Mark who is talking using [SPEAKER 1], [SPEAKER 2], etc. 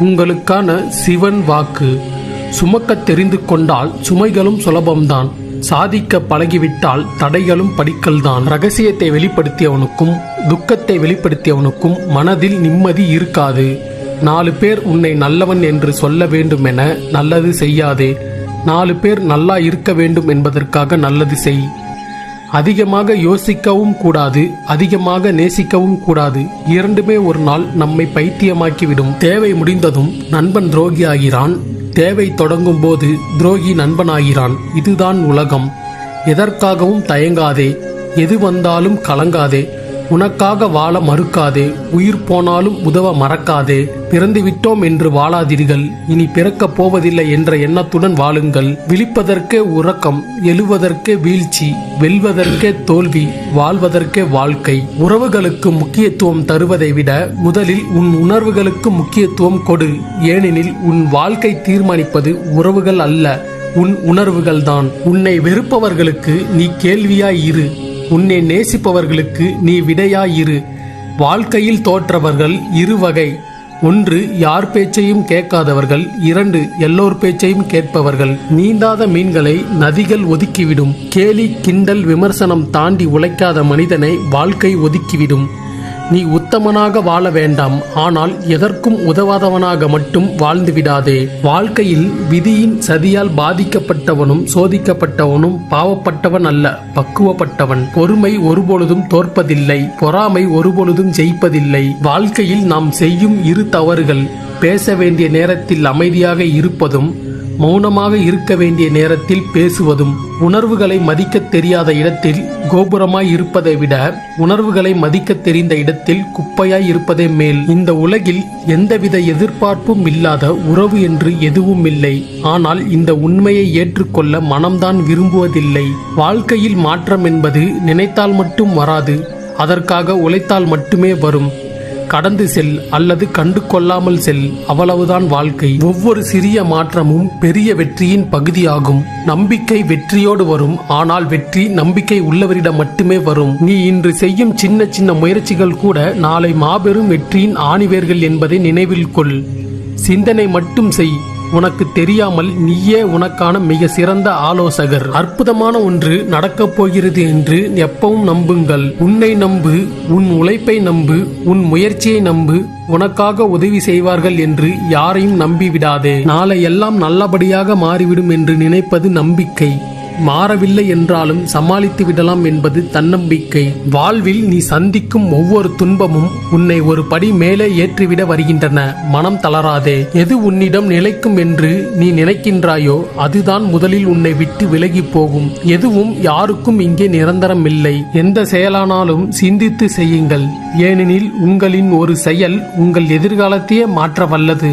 [SPEAKER 1] உங்களுக்கான சிவன் வாக்கு. சுமக்க தெரிந்து கொண்டால் சுமைகளும் சுலபம்தான். சாதிக்க பழகிவிட்டால் தடைகளும் படிக்கல்தான். ரகசியத்தை வெளிப்படுத்தியவனுக்கும் துக்கத்தை வெளிப்படுத்தியவனுக்கும் மனதில் நிம்மதி இருக்காது. 4 பேர் உன்னை நல்லவன் என்று சொல்ல வேண்டும் என நல்லது செய்யாதே. 4 பேர் நல்லா இருக்க வேண்டும் என்பதற்காக நல்லது செய். அதிகமாக யோசிக்கவும் கூடாது, அதிகமாக நேசிக்கவும் கூடாது. இரண்டுமே ஒரு நாள் நம்மை பைத்தியமாக்கிவிடும். தேவை முடிந்ததும் நண்பன் துரோகி ஆகிறான். தேவை தொடங்கும் போது துரோகி நண்பனாகிறான். இதுதான் உலகம். எதற்காகவும் தயங்காதே. எது வந்தாலும் கலங்காதே. உனக்காக வாழ மறுக்காதே. உயிர் போனாலும் உதவ மறக்காதே. பிறந்துவிட்டோம் என்று வாழாதீர்கள். இனி பிறக்கப் போவதில்லை என்ற எண்ணத்துடன் வாழுங்கள். விழிப்பதற்கே உறக்கம், எழுவதற்கே வீழ்ச்சி, வெல்வதற்கே தோல்வி, வாழ்வதற்கே வாழ்க்கை. உறவுகளுக்கு முக்கியத்துவம் தருவதை விட முதலில் உன் உணர்வுகளுக்கு முக்கியத்துவம் கொடு. ஏனெனில் உன் வாழ்க்கை தீர்மானிப்பது உறவுகள் அல்ல, உன் உணர்வுகள்தான். உன்னை வெறுப்பவர்களுக்கு நீ கேள்வியாய் இரு. உன்னை நேசிப்பவர்களுக்கு நீ விடையாயிரு. வாழ்க்கையில் தோற்றவர்கள் 2 வகை. 1 யார் பேச்சையும் கேட்காதவர்கள். 2 எல்லோர் பேச்சையும் கேட்பவர்கள். நீந்தாத மீன்களை நதிகள் ஒதுக்கிவிடும். கேலி கிண்டல் விமர்சனம் தாண்டி உழைக்காத மனிதனை வாழ்க்கை ஒதுக்கிவிடும். நீ உத்தமனாக வாழ வேண்டாம், ஆனால் எதற்கும் உதவாதவனாக மட்டும் வாழ்ந்து விடாதே. வாழ்க்கையில் விதியின் சதியால் பாதிக்கப்பட்டவனும் சோதிக்கப்பட்டவனும் பாவப்பட்டவன் அல்ல, பக்குவப்பட்டவன். பொறுமை ஒருபொழுதும் தோற்பதில்லை, பொறாமை ஒருபொழுதும் ஜெயிப்பதில்லை. வாழ்க்கையில் நாம் செய்யும் 2 தவறுகள்: பேச வேண்டிய நேரத்தில் அமைதியாக இருப்பதும், மௌனமாக இருக்க வேண்டிய நேரத்தில் பேசுவதும். உணர்வுகளை மதிக்க தெரியாத இடத்தில் கோபுரமாய் இருப்பதை விட உணர்வுகளை மதிக்க தெரிந்த இடத்தில் குப்பையாய் இருப்பதே மேல். இந்த உலகில் எந்தவித எதிர்பார்ப்பும் இல்லாத உறவு என்று எதுவும் இல்லை. ஆனால் இந்த உண்மையை ஏற்றுக்கொள்ள மனம்தான் விரும்புவதில்லை. வாழ்க்கையில் மாற்றம் என்பது நினைத்தால் மட்டும் வராது, அதற்காக உழைத்தால் மட்டுமே வரும். கடந்து செல் அல்லது கண்டு கொள்ளாமல் செல், அவ்வளவுதான் வாழ்க்கை. ஒவ்வொரு சிறிய மாற்றமும் பெரிய வெற்றியின் பகுதியாகும். நம்பிக்கை வெற்றியோடு வரும், ஆனால் வெற்றி நம்பிக்கை உள்ளவரிடம் மட்டுமே வரும். நீ இன்று செய்யும் சின்ன சின்ன முயற்சிகள் கூட நாளை மாபெரும் வெற்றியின் ஆணிவேர்கள் என்பதை நினைவில் கொள். சிந்தனை மட்டும் செய். உனக்கு தெரியாமல் நீயே உனக்கான மிக சிறந்த ஆலோசகர். அற்புதமான ஒன்று நடக்கப் போகிறது என்று எப்பவும் நம்புங்கள். உன்னை நம்பு, உன் உழைப்பை நம்பு, உன் முயற்சியை நம்பு. உனக்காக உதவி செய்வார்கள் என்று யாரையும் நம்பிவிடாதே. நாளை எல்லாம் நல்லபடியாக மாறிவிடும் என்று நினைப்பது நம்பிக்கை. மாறவில்லை என்றாலும் சமாளித்து விடலாம் என்பது தன்னம்பிக்கை. வாழ்வில் நீ சந்திக்கும் ஒவ்வொரு துன்பமும் உன்னை ஒரு படி மேலே ஏற்றிவிட வருகின்றன. மனம் தளராதே. எது உன்னிடம் நிலைக்கும் என்று நீ நினைக்கின்றாயோ அதுதான் முதலில் உன்னை விட்டு விலகி போகும். எதுவும் யாருக்கும் இங்கே நிரந்தரம் இல்லை. எந்த செயலானாலும் சிந்தித்து செய்யுங்கள். ஏனெனில் உங்களின் ஒரு செயல் உங்கள் எதிர்காலத்தையே மாற்ற வல்லது.